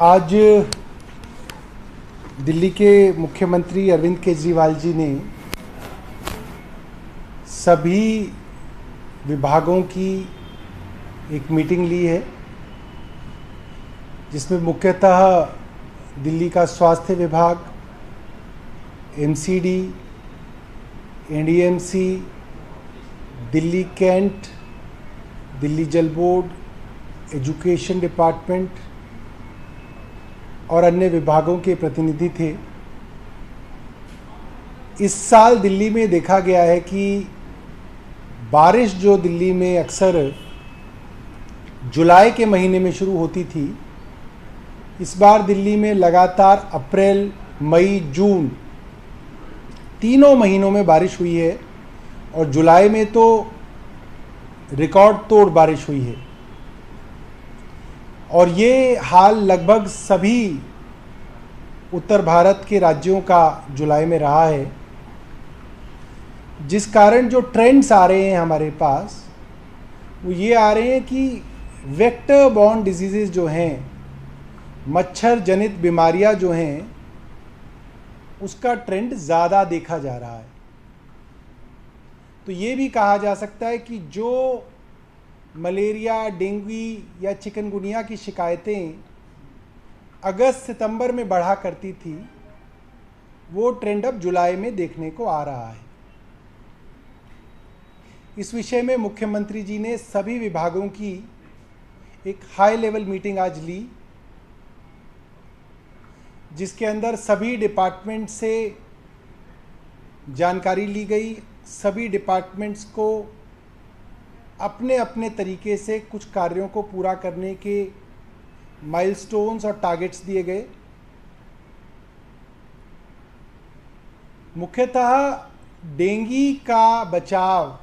आज दिल्ली के मुख्यमंत्री अरविंद केजरीवाल जी ने सभी विभागों की एक मीटिंग ली है, जिसमें मुख्यतः दिल्ली का स्वास्थ्य विभाग, MCD, NDMC, Delhi Cantt, Delhi Jal board, education department और अन्य विभागों के प्रतिनिधि थे। इस साल दिल्ली में देखा गया है कि बारिश जो दिल्ली में अक्सर जुलाई के महीने में शुरू होती थी, इस बार दिल्ली में लगातार अप्रैल, मई, जून तीनों महीनों में बारिश हुई है और जुलाई में तो रिकॉर्ड तोड़ बारिश हुई है। और ये हाल लगभग सभी उत्तर भारत के राज्यों का जुलाई में रहा है, जिस कारण जो ट्रेंड्स आ रहे हैं हमारे पास वो ये आ रहे हैं कि वेक्टर बॉर्न डिजीज़ेस जो हैं, मच्छर जनित बीमारियां जो हैं, उसका ट्रेंड ज़्यादा देखा जा रहा है। तो ये भी कहा जा सकता है कि जो मलेरिया, डेंगू या चिकनगुनिया की शिकायतें अगस्त सितंबर में बढ़ा करती थी, वो ट्रेंड अब जुलाई में देखने को आ रहा है। इस विषय में मुख्यमंत्री जी ने सभी विभागों की एक हाई लेवल मीटिंग आज ली, जिसके अंदर सभी डिपार्टमेंट से जानकारी ली गई। सभी डिपार्टमेंट्स को अपने अपने तरीके से कुछ कार्यों को पूरा करने के माइलस्टोन्स और टारगेट्स दिए गए। मुख्यतः डेंगू का बचाव,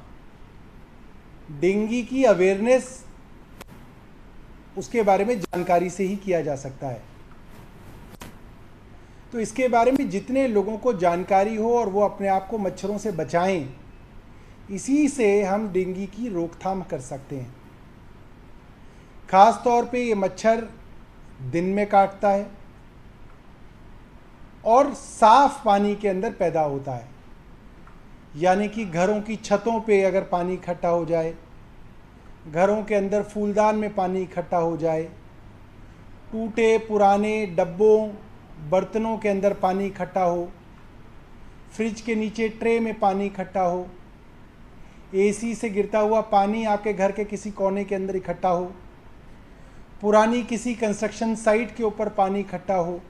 डेंगू की अवेयरनेस, उसके बारे में जानकारी से ही किया जा सकता है। तो इसके बारे में जितने लोगों को जानकारी हो और वो अपने आप को मच्छरों से बचाएं, इसी से हम डेंगू की रोकथाम कर सकते हैं। खास तौर पे ये मच्छर दिन में काटता है और साफ पानी के अंदर पैदा होता है, यानी कि घरों की छतों पे अगर पानी इकट्ठा हो जाए, घरों के अंदर फूलदान में पानी इकट्ठा हो जाए, टूटे पुराने डब्बों बर्तनों के अंदर पानी इकट्ठा हो, फ्रिज के नीचे ट्रे में पानी इकट्ठा हो, एसी से गिरता हुआ पानी आपके घर के किसी कोने के अंदर इकट्ठा हो, पुरानी किसी कंस्ट्रक्शन साइट के ऊपर पानी इकट्ठा हो,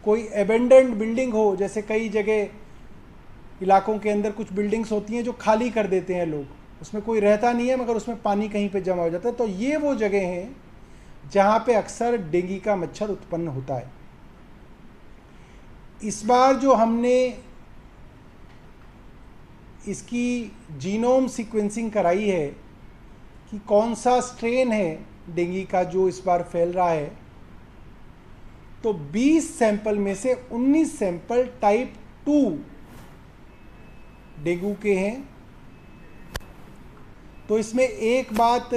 कोई एबेंडेंड बिल्डिंग हो, जैसे कई जगह इलाकों के अंदर कुछ बिल्डिंग्स होती हैं जो खाली कर देते हैं लोग, उसमें कोई रहता नहीं है मगर उसमें पानी कहीं पे जमा हो जाता है। तो ये वो जगह हैं जहाँ पे अक्सर डेंगू का मच्छर उत्पन्न होता है। इस बार जो हमने इसकी जीनोम सीक्वेंसिंग कराई है कि कौन सा स्ट्रेन है डेंगू का जो इस बार फैल रहा है, तो 20 सैंपल में से 19 सैंपल टाइप 2 डेंगू के हैं। तो इसमें एक बात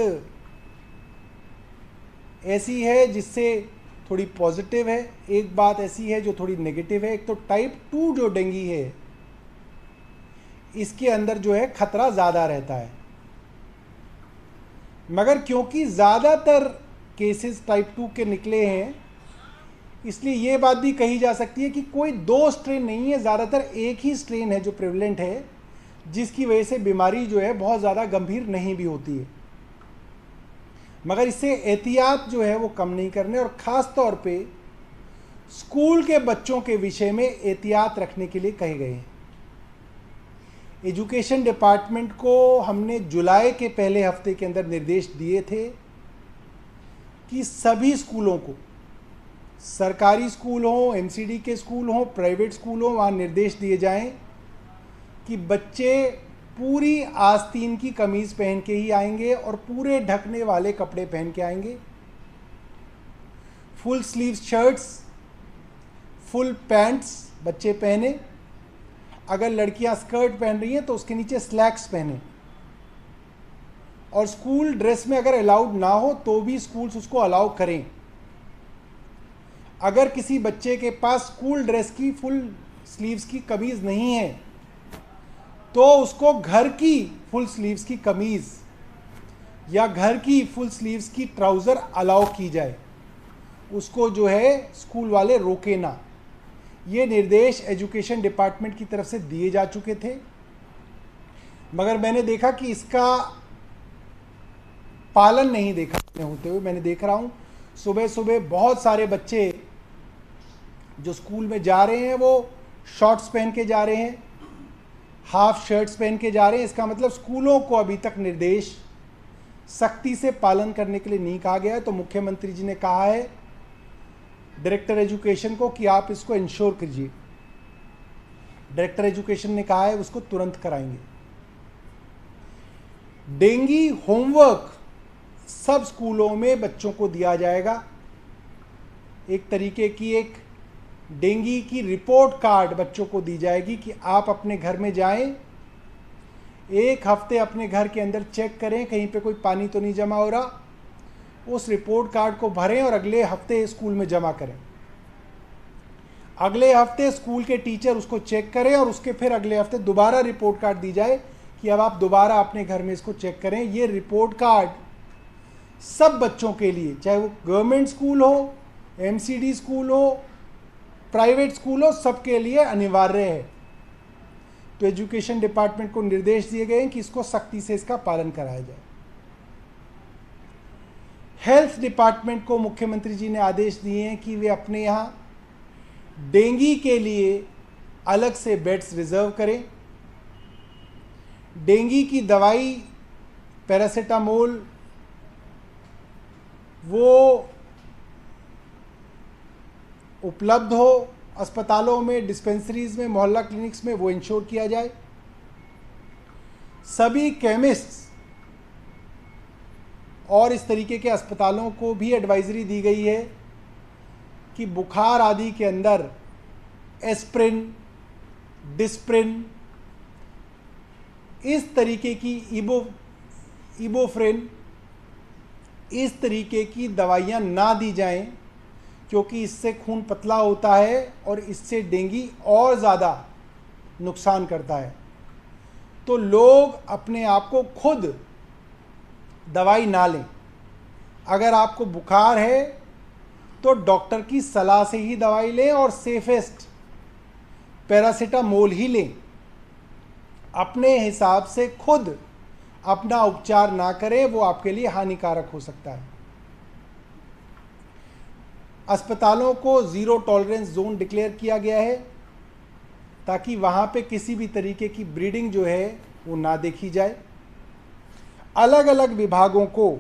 ऐसी है जिससे थोड़ी पॉजिटिव है, एक बात ऐसी है जो थोड़ी नेगेटिव है। एक तो टाइप 2 जो डेंगू है, इसके अंदर जो है खतरा ज़्यादा रहता है, मगर क्योंकि ज़्यादातर केसेस टाइप 2 के निकले हैं, इसलिए ये बात भी कही जा सकती है कि कोई दो स्ट्रेन नहीं है, ज़्यादातर एक ही स्ट्रेन है जो प्रेवलेंट है, जिसकी वजह से बीमारी जो है बहुत ज़्यादा गंभीर नहीं भी होती है। मगर इससे एहतियात जो है वो कम नहीं करने, और ख़ास तौर पे स्कूल के बच्चों के विषय में एहतियात रखने के लिए कहे गए हैं। एजुकेशन डिपार्टमेंट को हमने जुलाई के पहले हफ्ते के अंदर निर्देश दिए थे कि सभी स्कूलों को, सरकारी स्कूल हो, एमसीडी के स्कूल हो, प्राइवेट स्कूल हो, वहाँ निर्देश दिए जाएं कि बच्चे पूरी आस्तीन की कमीज़ पहन के ही आएंगे और पूरे ढकने वाले कपड़े पहन के आएंगे। Full sleeve shirts, full pants बच्चे पहने, अगर लड़कियां स्कर्ट पहन रही हैं तो उसके नीचे स्लैक्स पहने, और स्कूल ड्रेस में अगर अलाउड ना हो तो भी स्कूल्स उसको अलाउ करें। अगर किसी बच्चे के पास स्कूल ड्रेस की फुल स्लीव्स की कमीज नहीं है तो उसको घर की फुल स्लीव्स की कमीज या घर की फुल स्लीव्स की ट्राउजर अलाउ की जाए, उसको जो है स्कूल वाले रोके ना। ये निर्देश एजुकेशन डिपार्टमेंट की तरफ से दिए जा चुके थे, मगर मैंने देखा कि इसका पालन नहीं देखा होते हुए। मैंने देख रहा हूं सुबह सुबह बहुत सारे बच्चे जो स्कूल में जा रहे हैं वो शॉर्ट्स पहन के जा रहे हैं, हाफ शर्ट्स पहन के जा रहे हैं। इसका मतलब स्कूलों को अभी तक निर्देश सख्ती से पालन करने के लिए नहीं कहा गया है। तो मुख्यमंत्री जी ने कहा है डायरेक्टर एजुकेशन को कि आप इसको इंश्योर कीजिए। डायरेक्टर एजुकेशन ने कहा है उसको तुरंत कराएंगे। डेंगी होमवर्क सब स्कूलों में बच्चों को दिया जाएगा। एक तरीके की एक डेंगी की रिपोर्ट कार्ड बच्चों को दी जाएगी कि आप अपने घर में जाएं, एक हफ्ते अपने घर के अंदर चेक करें कहीं पे कोई पानी तो नहीं जमा हो रहा, उस रिपोर्ट कार्ड को भरें और अगले हफ्ते स्कूल में जमा करें। अगले हफ्ते स्कूल के टीचर उसको चेक करें और उसके फिर अगले हफ्ते दोबारा रिपोर्ट कार्ड दी जाए कि अब आप दोबारा अपने घर में इसको चेक करें। ये रिपोर्ट कार्ड सब बच्चों के लिए, चाहे वो गवर्नमेंट स्कूल हो, एमसीडी स्कूल हो, प्राइवेट स्कूल हो, सबके लिए अनिवार्य है। तो एजुकेशन डिपार्टमेंट को निर्देश दिए गए हैं कि इसको सख्ती से इसका पालन कराया जाए। हेल्थ डिपार्टमेंट को मुख्यमंत्री जी ने आदेश दिए हैं कि वे अपने यहाँ डेंगी के लिए अलग से बेड्स रिजर्व करें। डेंगी की दवाई पैरासीटामोल वो उपलब्ध हो अस्पतालों में, डिस्पेंसरीज में, मोहल्ला क्लिनिक्स में, वो इंश्योर किया जाए। सभी केमिस्ट्स और इस तरीके के अस्पतालों को भी एडवाइजरी दी गई है कि बुखार आदि के अंदर एस्प्रिन, डिस्प्रिन, इस तरीके की इबोफ्रेन, इस तरीके की दवाइयाँ ना दी जाएं, क्योंकि इससे खून पतला होता है और इससे डेंगी और ज़्यादा नुकसान करता है। तो लोग अपने आप को खुद दवाई ना लें। अगर आपको बुखार है तो डॉक्टर की सलाह से ही दवाई लें और सेफेस्ट पैरासीटामोल ही लें। अपने हिसाब से खुद अपना उपचार ना करें, वो आपके लिए हानिकारक हो सकता है। अस्पतालों को ज़ीरो टॉलरेंस जोन डिक्लेयर किया गया है ताकि वहाँ पे किसी भी तरीके की ब्रीडिंग जो है वो ना देखी जाए। अलग अलग विभागों को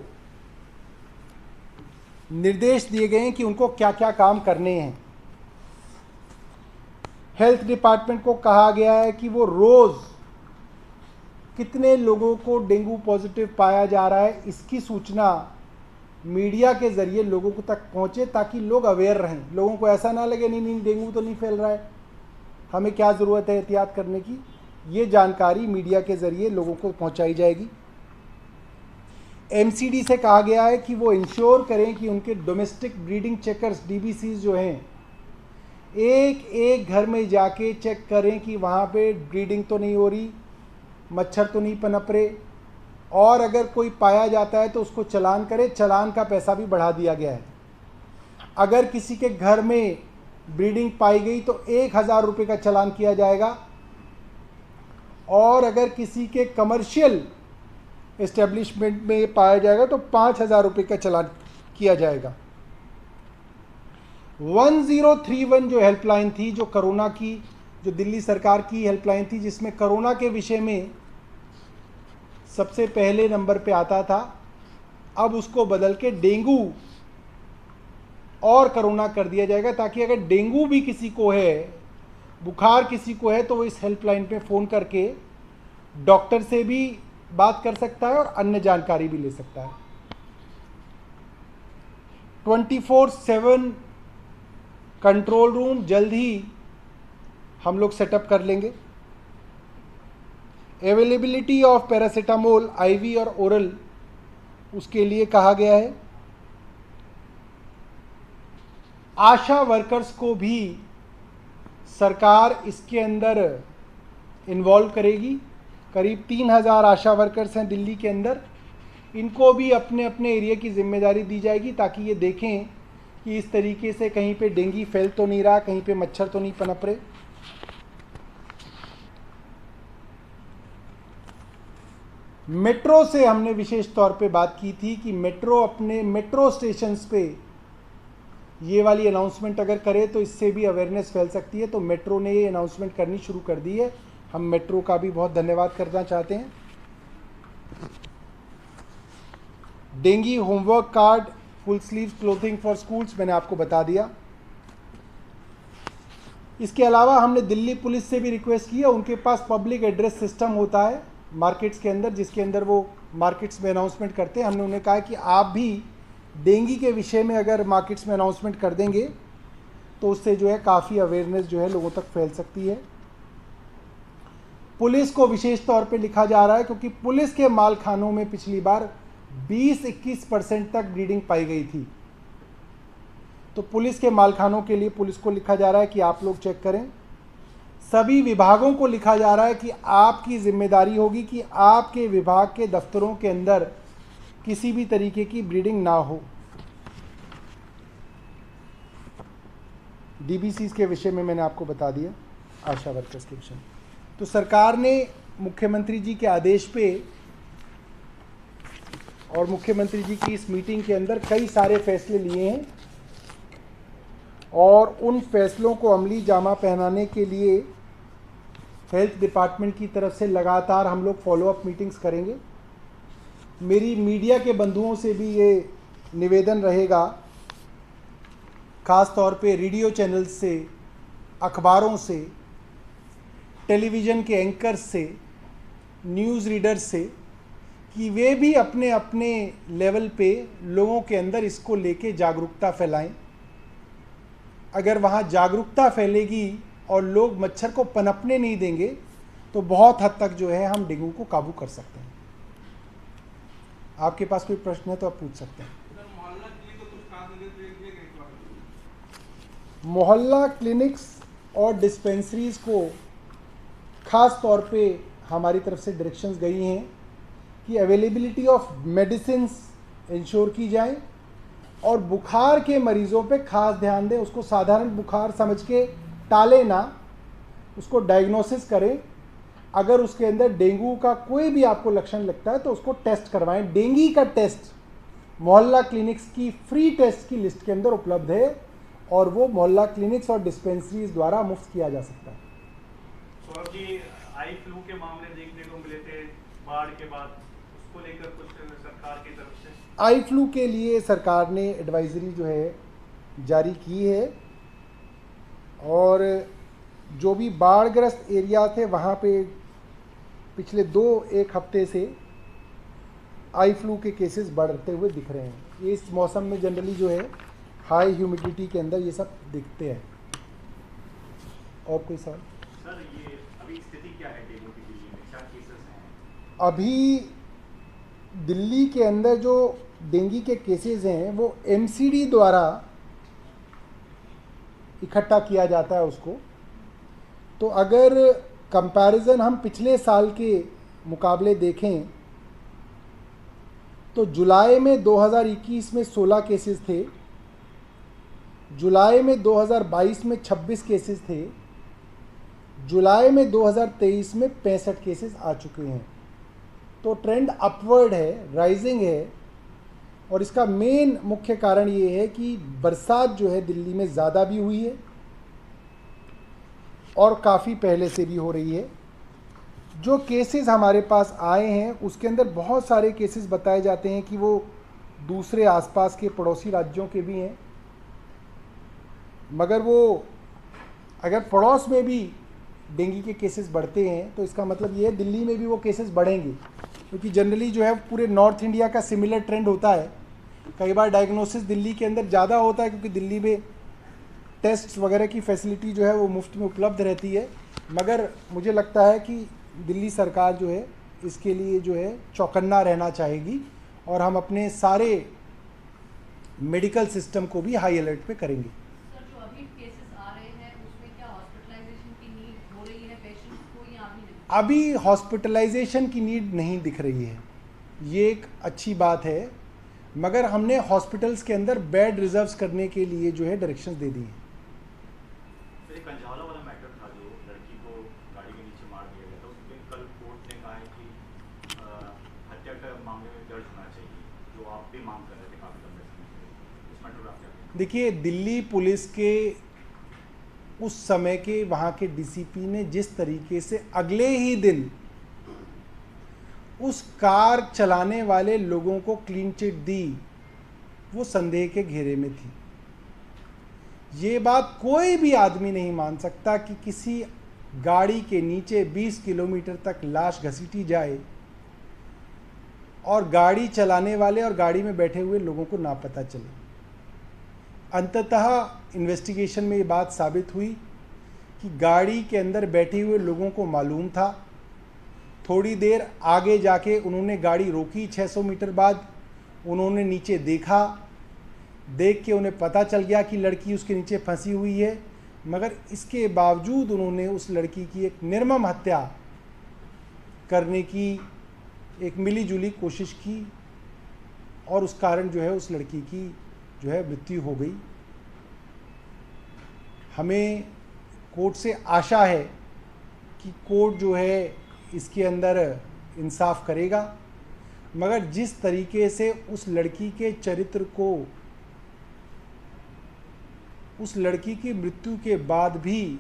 निर्देश दिए गए हैं कि उनको क्या क्या काम करने हैं। हेल्थ डिपार्टमेंट को कहा गया है कि वो रोज़ कितने लोगों को डेंगू पॉजिटिव पाया जा रहा है इसकी सूचना मीडिया के ज़रिए लोगों को तक पहुँचे, ताकि लोग अवेयर रहें। लोगों को ऐसा ना लगे नहीं डेंगू तो नहीं फैल रहा है, हमें क्या ज़रूरत है एहतियात करने की। ये जानकारी मीडिया के ज़रिए लोगों को पहुँचाई जाएगी। एमसीडी से कहा गया है कि वो इंश्योर करें कि उनके डोमेस्टिक ब्रीडिंग चेकर्स डीबीसीज जो हैं, एक एक घर में जाके चेक करें कि वहाँ पे ब्रीडिंग तो नहीं हो रही, मच्छर तो नहीं पनप रहे, और अगर कोई पाया जाता है तो उसको चालान करें। चालान का पैसा भी बढ़ा दिया गया है। अगर किसी के घर में ब्रीडिंग पाई गई तो 1000 रुपये का चालान किया जाएगा, और अगर किसी के कमर्शियल एस्टेब्लिशमेंट में पाया जाएगा तो 5000 रुपये का चालान किया जाएगा। 1031 जो हेल्पलाइन थी, जो कोरोना की, जो दिल्ली सरकार की हेल्पलाइन थी, जिसमें कोरोना के विषय में सबसे पहले नंबर पे आता था, अब उसको बदल के डेंगू और कोरोना कर दिया जाएगा, ताकि अगर डेंगू भी किसी को है, बुखार किसी को है, तो वो इस हेल्पलाइन पे फ़ोन करके डॉक्टर से भी बात कर सकता है और अन्य जानकारी भी ले सकता है। 24/7 कंट्रोल रूम जल्द ही हम लोग सेटअप कर लेंगे। अवेलेबिलिटी ऑफ पैरासीटामोल आईवी और ओरल, उसके लिए कहा गया है। आशा वर्कर्स को भी सरकार इसके अंदर इन्वॉल्व करेगी। करीब 3000 आशा वर्कर्स हैं दिल्ली के अंदर, इनको भी अपने अपने एरिया की जिम्मेदारी दी जाएगी ताकि ये देखें कि इस तरीके से कहीं पे डेंगू फैल तो नहीं रहा, कहीं पे मच्छर तो नहीं पनप रहे। मेट्रो से हमने विशेष तौर पे बात की थी कि मेट्रो अपने मेट्रो स्टेशंस पे ये वाली अनाउंसमेंट अगर करे तो इससे भी अवेयरनेस फैल सकती है। तो मेट्रो ने ये अनाउंसमेंट करनी शुरू कर दी है, हम मेट्रो का भी बहुत धन्यवाद करना चाहते हैं। Dengue homework card, full sleeve clothing for schools मैंने आपको बता दिया। इसके अलावा हमने दिल्ली पुलिस से भी रिक्वेस्ट की है, उनके पास पब्लिक एड्रेस सिस्टम होता है मार्केट्स के अंदर, जिसके अंदर वो मार्केट्स में अनाउंसमेंट करते हैं। हमने उन्हें कहा कि आप भी डेंगू के विषय में अगर मार्केट्स में अनाउंसमेंट कर देंगे तो उससे जो है काफ़ी अवेयरनेस जो है लोगों तक फैल सकती है। पुलिस को विशेष तौर पे लिखा जा रहा है क्योंकि पुलिस के मालखानों में पिछली बार 20-21% तक ब्लीडिंग पाई गई थी। तो पुलिस के मालखानों के लिए पुलिस को लिखा जा रहा है कि आप लोग चेक करें। सभी विभागों को लिखा जा रहा है कि आपकी जिम्मेदारी होगी कि आपके विभाग के दफ्तरों के अंदर किसी भी तरीके की ब्लीडिंग ना हो। डीबीसीज के विषय में मैंने आपको बता दिया, आशा वर्कर्स के विषय में। तो सरकार ने मुख्यमंत्री जी के आदेश पे और मुख्यमंत्री जी की इस मीटिंग के अंदर कई सारे फैसले लिए हैं और उन फैसलों को अमली जामा पहनाने के लिए हेल्थ डिपार्टमेंट की तरफ से लगातार हम लोग फॉलोअप मीटिंग्स करेंगे। मेरी मीडिया के बंधुओं से भी ये निवेदन रहेगा, ख़ास तौर पे रेडियो चैनल्स से, अखबारों से, टेलीविज़न के एंकर्स से, न्यूज़ रीडर्स से, कि वे भी अपने अपने लेवल पे लोगों के अंदर इसको लेके जागरूकता फैलाएं। अगर वहाँ जागरूकता फैलेगी और लोग मच्छर को पनपने नहीं देंगे तो बहुत हद तक जो है हम डेंगू को काबू कर सकते हैं। आपके पास कोई प्रश्न है तो आप पूछ सकते हैं। मोहल्ला क्लिनिक्स और डिस्पेंसरीज को ख़ास तौर पे हमारी तरफ से डायरेक्शंस गई हैं कि अवेलेबिलिटी ऑफ मेडिसिन इंश्योर की जाए और बुखार के मरीज़ों पे खास ध्यान दें। उसको साधारण बुखार समझ के टाले ना, उसको डायग्नोसिस करें। अगर उसके अंदर डेंगू का कोई भी आपको लक्षण लगता है तो उसको टेस्ट करवाएं। डेंगू का टेस्ट मोहल्ला क्लिनिक्स की फ्री टेस्ट की लिस्ट के अंदर उपलब्ध है और वो मोहल्ला क्लिनिक्स और डिस्पेंसरीज द्वारा मुफ्त किया जा सकता है। सौरभ जी, आई फ्लू के मामले देखने को मिले थे बाढ़ के बाद, उसको लेकर कुछ सरकार की तरफ से? आई फ्लू के लिए सरकार ने एडवाइजरी जो है जारी की है और जो भी बाढ़ग्रस्त एरिया थे वहाँ पे पिछले 2-1 हफ्ते से आई फ्लू के केसेस बढ़ते हुए दिख रहे हैं। ये इस मौसम में जनरली जो है हाई ह्यूमिडिटी के अंदर ये सब दिखते हैं। और कोई सवाल? सर, ये अभी स्थिति क्या है डेंगू की दिल्ली में, क्या केसेस हैं? अभी दिल्ली के अंदर जो डेंगू के केसेस हैं वो एमसीडी द्वारा इकट्ठा किया जाता है उसको। तो अगर कंपैरिजन हम पिछले साल के मुकाबले देखें तो जुलाई में 2021 में 16 केसेस थे, जुलाई में 2022 में 26 केसेस थे, जुलाई में 2023 में 65 केसेस आ चुके हैं। तो ट्रेंड अपवर्ड है, राइजिंग है। और इसका मेन मुख्य कारण ये है कि बरसात जो है दिल्ली में ज़्यादा भी हुई है और काफ़ी पहले से भी हो रही है। जो केसेस हमारे पास आए हैं उसके अंदर बहुत सारे केसेस बताए जाते हैं कि वो दूसरे आसपास के पड़ोसी राज्यों के भी हैं, मगर वो अगर पड़ोस में भी डेंगू के केसेस बढ़ते हैं तो इसका मतलब ये है दिल्ली में भी वो केसेस बढ़ेंगे, क्योंकि जनरली जो है पूरे नॉर्थ इंडिया का सिमिलर ट्रेंड होता है। कई बार डायग्नोसिस दिल्ली के अंदर ज़्यादा होता है क्योंकि दिल्ली में टेस्ट वगैरह की फैसिलिटी जो है वो मुफ्त में उपलब्ध रहती है, मगर मुझे लगता है कि दिल्ली सरकार जो है इसके लिए जो है चौकन्ना रहना चाहेगी और हम अपने सारे मेडिकल सिस्टम को भी हाई अलर्ट पे करेंगे। अभी केसेस आ रहे हैं उसमें क्या हॉस्पिटलाइजेशन की नीड हो रही है पेशेंट्स को या अभी नहीं? अभी हॉस्पिटलाइजेशन की नीड नहीं दिख रही है, ये एक अच्छी बात है, मगर हमने हॉस्पिटल्स के अंदर बेड रिजर्व्स करने के लिए जो है डायरेक्शंस दे दी हैं। सर, एक कंझावला वाला मैटर था जो लड़की को गाड़ी के नीचे मार दिया गया था, उस पर कल कोर्ट ने कहा है कि हत्या का मामले में दर्ज होना चाहिए, जो आप भी मांग कर रहे थे काफी लंबे समय से। इस मैटर पर आप क्या कहेंगे? देखिए, दिल्ली पुलिस के उस समय के वहाँ के डीसीपी ने जिस तरीके से अगले ही दिन उस कार चलाने वाले लोगों को क्लीन चिट दी, वो संदेह के घेरे में थी। ये बात कोई भी आदमी नहीं मान सकता कि किसी गाड़ी के नीचे 20 किलोमीटर तक लाश घसीटी जाए और गाड़ी चलाने वाले और गाड़ी में बैठे हुए लोगों को ना पता चले। अंततः इन्वेस्टिगेशन में ये बात साबित हुई कि गाड़ी के अंदर बैठे हुए लोगों को मालूम था। थोड़ी देर आगे जाके उन्होंने गाड़ी रोकी, 600 मीटर बाद उन्होंने नीचे देखा, देख के उन्हें पता चल गया कि लड़की उसके नीचे फंसी हुई है, मगर इसके बावजूद उन्होंने उस लड़की की एक निर्मम हत्या करने की एक मिलीजुली कोशिश की और उस कारण जो है उस लड़की की जो है मृत्यु हो गई। हमें कोर्ट से आशा है कि कोर्ट जो है इसके अंदर इंसाफ करेगा, मगर जिस तरीके से उस लड़की के चरित्र को, उस लड़की की मृत्यु के बाद भी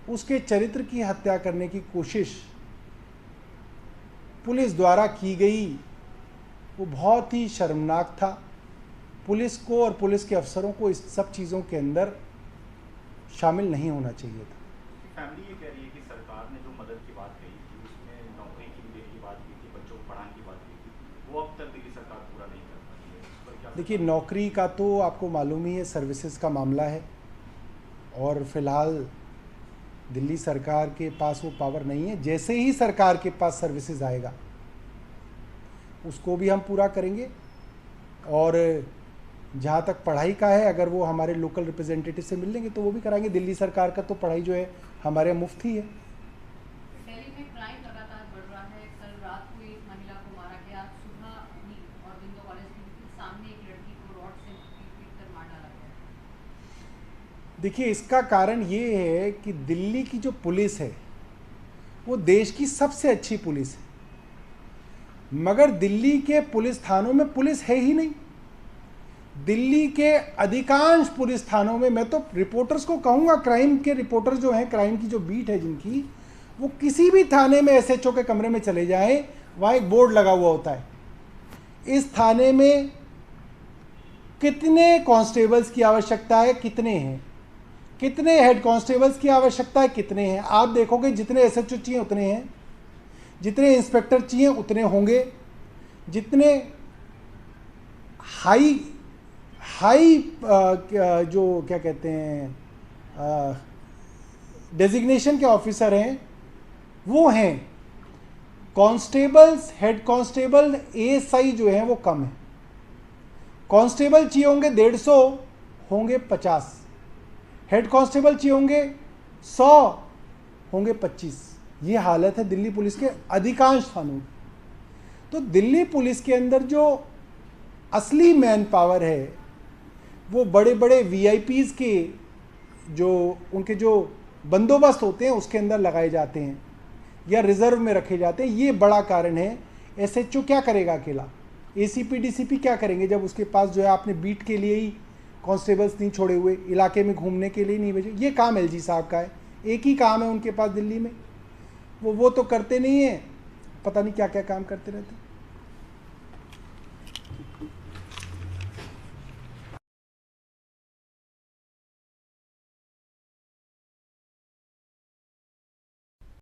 उसके चरित्र की हत्या करने की कोशिश पुलिस द्वारा की गई, वो बहुत ही शर्मनाक था। पुलिस को और पुलिस के अफसरों को इस सब चीज़ों के अंदर शामिल नहीं होना चाहिए था। फैमिली ये कह रही है कि सरकार ने जो मदद की बात कही थी, उसमें नौकरी की देने की बात की थी, बच्चों को पढ़ाने की बात की थी, वो अब तक दिल्ली सरकार पूरा नहीं कर पाई है। इस पर क्या? देखिए, नौकरी का तो आपको मालूम ही है, सर्विसेज का मामला है और फिलहाल दिल्ली सरकार के पास वो पावर नहीं है। जैसे ही सरकार के पास सर्विसेज आएगा उसको भी हम पूरा करेंगे, और जहाँ तक पढ़ाई का है, अगर वो हमारे लोकल रिप्रेजेंटेटिव से मिल लेंगे तो वो भी कराएंगे। दिल्ली सरकार का तो पढ़ाई जो है हमारे मुफ्त ही है। दिल्ली में क्राइम लगातार बढ़ रहा है। कल रात को एक महिला को मारा गया, सुबह भी अरविंदो कॉलेज के सामने एक लड़की को रॉड से पीट कर मार डाला गया। देखिए, इसका कारण ये है कि दिल्ली की जो पुलिस है वो देश की सबसे अच्छी पुलिस है, मगर दिल्ली के पुलिस थानों में पुलिस है ही नहीं। दिल्ली के अधिकांश पुलिस थानों में, मैं तो रिपोर्टर्स को कहूँगा, क्राइम के रिपोर्टर्स जो हैं, क्राइम की जो बीट है जिनकी, वो किसी भी थाने में एसएचओ के कमरे में चले जाएं, वहाँ एक बोर्ड लगा हुआ होता है, इस थाने में कितने कांस्टेबल्स की आवश्यकता है, कितने हैं, कितने हेड कांस्टेबल्स की आवश्यकता है, कितने हैं। आप देखोगे जितने एसएचओ चाहिए उतने हैं, जितने इंस्पेक्टर चाहिए उतने होंगे, जितने हाई जो क्या कहते हैं डेजिग्नेशन के ऑफिसर हैं वो हैं। कांस्टेबल्स, हेड कांस्टेबल, एएसआई जो हैं वो कम है। कांस्टेबल चाहिए होंगे 150, होंगे 50। हेड कांस्टेबल चाहिए होंगे 100, होंगे 25। ये हालत है दिल्ली पुलिस के अधिकांश थानों में। तो दिल्ली पुलिस के अंदर जो असली मैन पावर है वो बड़े बड़े वीआईपीज़ के जो उनके जो बंदोबस्त होते हैं उसके अंदर लगाए जाते हैं या रिजर्व में रखे जाते हैं। ये बड़ा कारण है। एसएचओ क्या करेगा अकेला, एसीपी डीसीपी क्या करेंगे जब उसके पास जो है आपने बीट के लिए ही कांस्टेबल्स नहीं छोड़े हुए, इलाके में घूमने के लिए नहीं भेजे। ये काम एलजी साहब का है, एक ही काम है उनके पास दिल्ली में, वो तो करते नहीं है, पता नहीं क्या क्या काम करते रहते।